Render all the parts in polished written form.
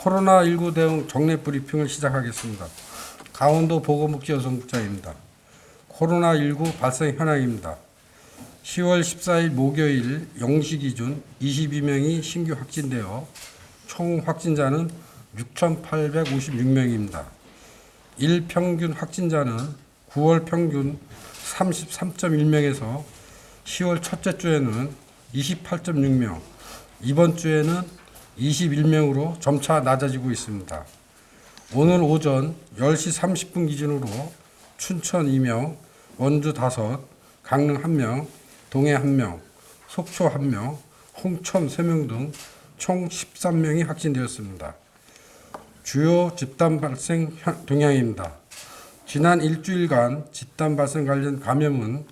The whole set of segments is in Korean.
코로나19 대응 정례 브리핑을 시작하겠습니다. 강원도 보건복지여성국장입니다. 코로나19 발생 현황입니다. 10월 14일 목요일 0시 기준 22명이 신규 확진되어 총 확진자는 6,856명입니다. 일 평균 확진자는 9월 평균 33.1명에서 10월 첫째 주에는 28.6명, 이번 주에는 21명으로 점차 낮아지고 있습니다. 오늘 오전 10시 30분 기준으로 춘천 2명, 원주 5, 강릉 1명, 동해 1명, 속초 1명, 홍천 3명 등 총 13명이 확진되었습니다. 주요 집단 발생 동향입니다. 지난 일주일간 집단 발생 관련 감염은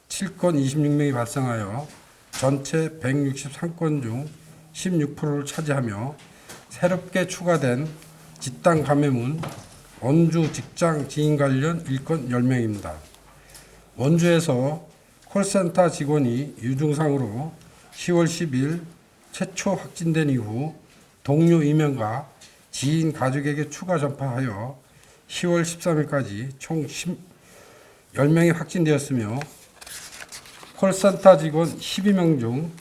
7건 26명이 발생하여 전체 163건 중 16%를 차지하며 새롭게 추가된 집단 감염은 원주 직장 지인 관련 1건 10명입니다. 원주에서 콜센터 직원이 유증상으로 10월 10일 최초 확진된 이후 동료 2명과 지인 가족에게 추가 전파하여 10월 13일까지 총 10명이 확진되었으며 콜센터 직원 12명 중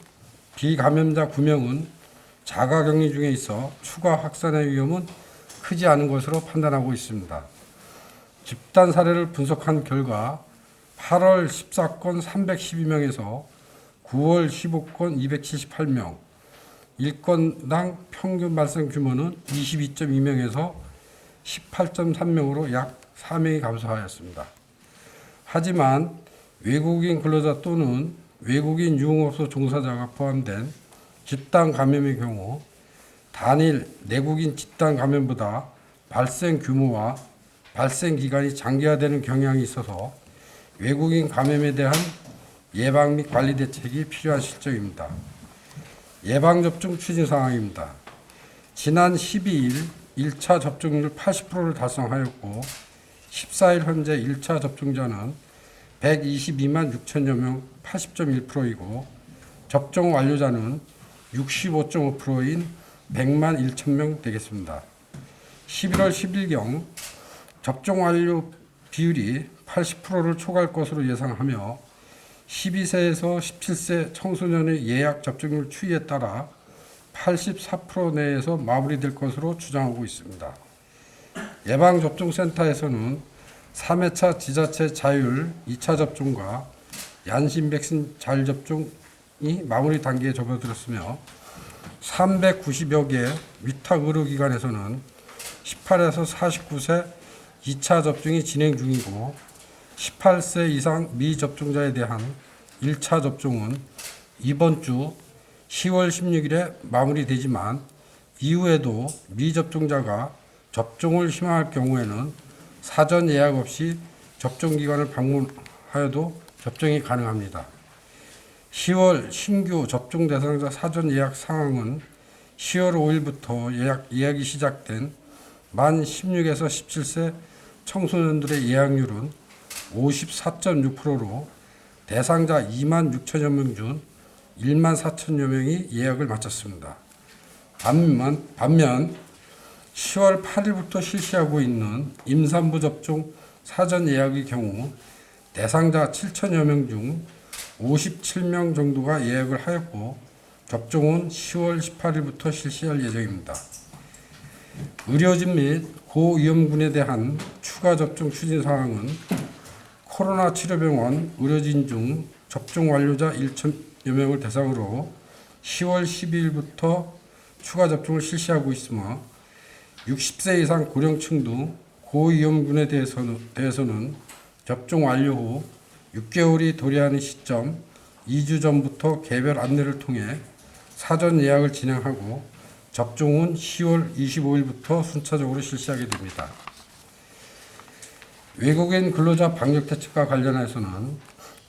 비감염자 9명은 자가격리 중에 있어 추가 확산의 위험은 크지 않은 것으로 판단하고 있습니다. 집단 사례를 분석한 결과 8월 14건 312명에서 9월 15건 278명, 1건당 평균 발생 규모는 22.2명에서 18.3명으로 약 4명이 감소하였습니다. 하지만 외국인 근로자 또는 외국인 유흥업소 종사자가 포함된 집단 감염의 경우 단일 내국인 집단 감염보다 발생 규모와 발생 기간이 장기화되는 경향이 있어서 외국인 감염에 대한 예방 및 관리 대책이 필요한 실정입니다. 예방접종 추진 상황입니다. 지난 12일 1차 접종률 80%를 달성하였고 14일 현재 1차 접종자는 122만 6천여 명 80.1%이고 접종 완료자는 65.5%인 100만 1천 명 되겠습니다. 11월 10일경 접종 완료 비율이 80%를 초과할 것으로 예상하며 12세에서 17세 청소년의 예약 접종률 추이에 따라 84% 내에서 마무리될 것으로 추정하고 있습니다. 예방접종센터에서는 3회차 지자체 자율 2차 접종과 얀신 백신 자율 접종이 마무리 단계에 접어들었으며 390여 개 위탁 의료기관에서는 18에서 49세 2차 접종이 진행 중이고 18세 이상 미접종자에 대한 1차 접종은 이번 주 10월 16일에 마무리되지만 이후에도 미접종자가 접종을 희망할 경우에는 사전 예약 없이 접종기관을 방문하여도 접종이 가능합니다. 10월 신규 접종 대상자 사전 예약 상황은 10월 5일부터 예약이 시작된 만 16에서 17세 청소년들의 예약률은 54.6%로 대상자 2만 6천여 명 중 1만 4천여 명이 예약을 마쳤습니다. 반면 10월 8일부터 실시하고 있는 임산부 접종 사전 예약의 경우 대상자 7천여 명 중 57명 정도가 예약을 하였고 접종은 10월 18일부터 실시할 예정입니다. 의료진 및 고위험군에 대한 추가 접종 추진 사항은 코로나 치료병원 의료진 중 접종 완료자 1천여 명을 대상으로 10월 12일부터 추가 접종을 실시하고 있으며 60세 이상 고령층 등 고위험군에 대해서는 접종 완료 후 6개월이 도래하는 시점 2주 전부터 개별 안내를 통해 사전 예약을 진행하고 접종은 10월 25일부터 순차적으로 실시하게 됩니다. 외국인 근로자 방역 대책과 관련해서는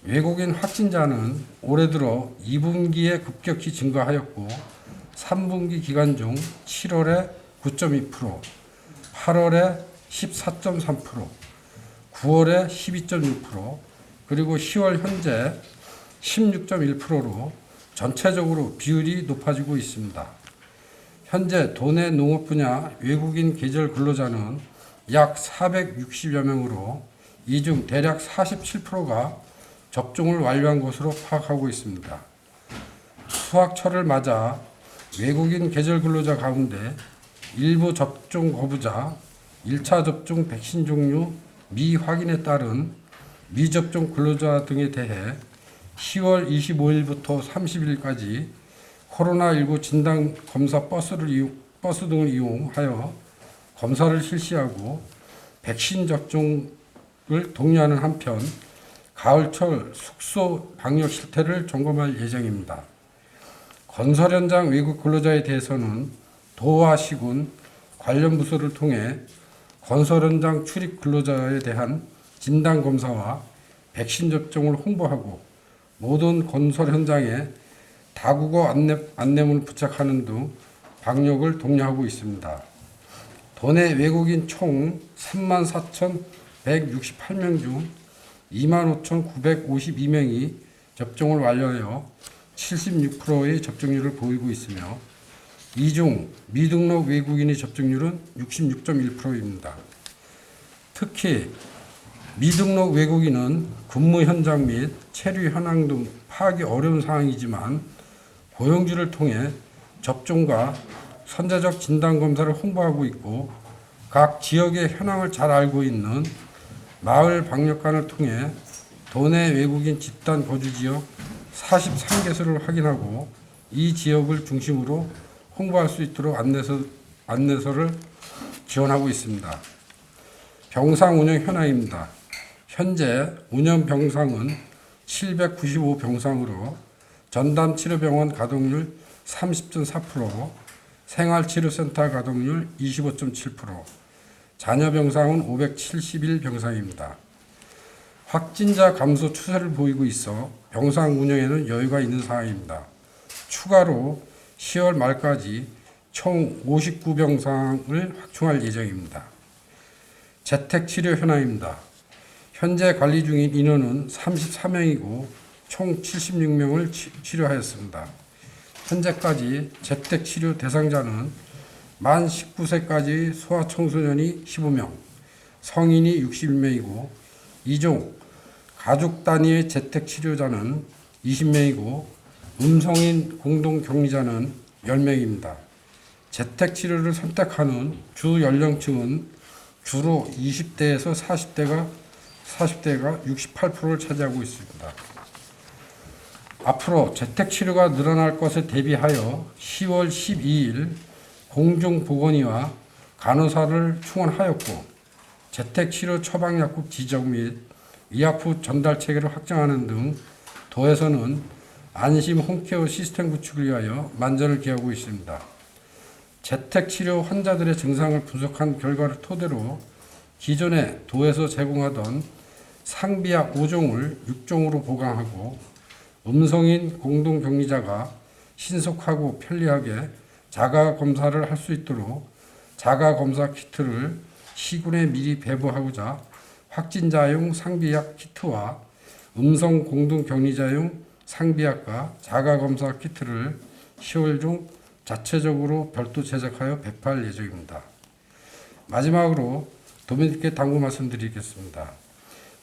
외국인 확진자는 올해 들어 2분기에 급격히 증가하였고 3분기 기간 중 7월에 9.2%, 8월에 14.3%, 9월에 12.6%, 그리고 10월 현재 16.1%로 전체적으로 비율이 높아지고 있습니다. 현재 도내 농업 분야 외국인 계절 근로자는 약 460여 명으로 이 중 대략 47%가 접종을 완료한 것으로 파악하고 있습니다. 수학철을 맞아 외국인 계절 근로자 가운데 일부 접종 거부자, 1차 접종 백신 종류 미확인에 따른 미접종 근로자 등에 대해 10월 25일부터 30일까지 코로나19 진단검사 버스 등을 이용하여 검사를 실시하고 백신 접종을 독려하는 한편 가을철 숙소 방역 실태를 점검할 예정입니다. 건설 현장 외국 근로자에 대해서는 도와 시군 관련 부서를 통해 건설 현장 출입 근로자에 대한 진단 검사와 백신 접종을 홍보하고 모든 건설 현장에 다국어 안내문을 부착하는 등 방역을 독려하고 있습니다. 도내 외국인 총 34,168명 중 25,952명이 접종을 완료하여 76%의 접종률을 보이고 있으며 이 중 미등록 외국인의 접종률은 66.1%입니다. 특히 미등록 외국인은 근무 현장 및 체류 현황 등 파악이 어려운 상황이지만 고용주를 통해 접종과 선제적 진단검사를 홍보하고 있고 각 지역의 현황을 잘 알고 있는 마을 방역관을 통해 도내 외국인 집단 거주지역 43개소를 확인하고 이 지역을 중심으로 홍보할 수 있도록 안내서를 지원하고 있습니다. 병상 운영 현황입니다. 현재 운영 병상은 795병상으로 전담치료병원 가동률 30.4%, 생활치료센터 가동률 25.7%, 잔여병상은 571병상입니다. 확진자 감소 추세를 보이고 있어 병상 운영에는 여유가 있는 상황입니다. 추가로 10월 말까지 총 59병상을 확충할 예정입니다. 재택치료 현황입니다. 현재 관리 중인 인원은 34명이고 총 76명을 치료하였습니다. 현재까지 재택치료 대상자는 만 19세까지 소아청소년이 15명, 성인이 61명이고 이 중 가족 단위의 재택치료자는 20명이고 음성인 공동격리자는 10명입니다. 재택치료를 선택하는 주 연령층은 주로 20대에서 40대가 68%를 차지하고 있습니다. 앞으로 재택치료가 늘어날 것에 대비하여 10월 12일 공중보건의와 간호사를 충원하였고 재택치료 처방약국 지정 및 의약품 전달 체계를 확장하는 등 도에서는 안심 홈케어 시스템 구축을 위하여 만전을 기하고 있습니다. 재택치료 환자들의 증상을 분석한 결과를 토대로 기존에 도에서 제공하던 상비약 5종을 6종으로 보강하고 음성인 공동격리자가 신속하고 편리하게 자가검사를 할 수 있도록 자가검사 키트를 시군에 미리 배부하고자 확진자용 상비약 키트와 음성 공동격리자용 상비약과 자가검사 키트를 10월 중 자체적으로 별도 제작하여 배포할 예정입니다. 마지막으로 도민들께 당부 말씀드리겠습니다.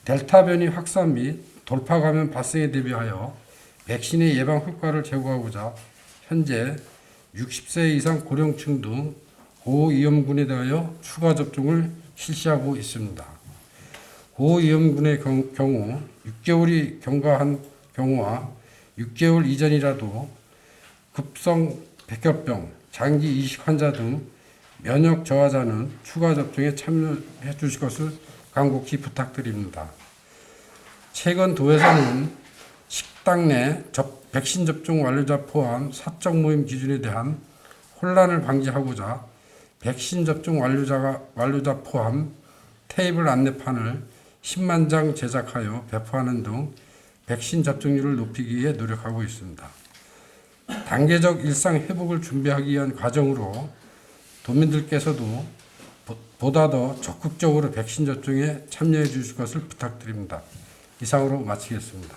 델타 변이 확산 및 돌파 감염 발생에 대비하여 백신의 예방 효과를 제고하고자 현재 60세 이상 고령층 등 고위험군에 대하여 추가 접종을 실시하고 있습니다. 고위험군의 경우 6개월이 경과한 경우와 6개월 이전이라도 급성 백혈병, 장기 이식 환자 등 면역 저하자는 추가 접종에 참여해 주실 것을 간곡히 부탁드립니다. 최근 도에서는 식당 내 백신 접종 완료자 포함 사적 모임 기준에 대한 혼란을 방지하고자 백신 접종 완료자 포함 테이블 안내판을 10만 장 제작하여 배포하는 등 백신 접종률을 높이기 위해 노력하고 있습니다. 단계적 일상 회복을 준비하기 위한 과정으로 도민들께서도 보다 더 적극적으로 백신 접종에 참여해 주실 것을 부탁드립니다. 이상으로 마치겠습니다.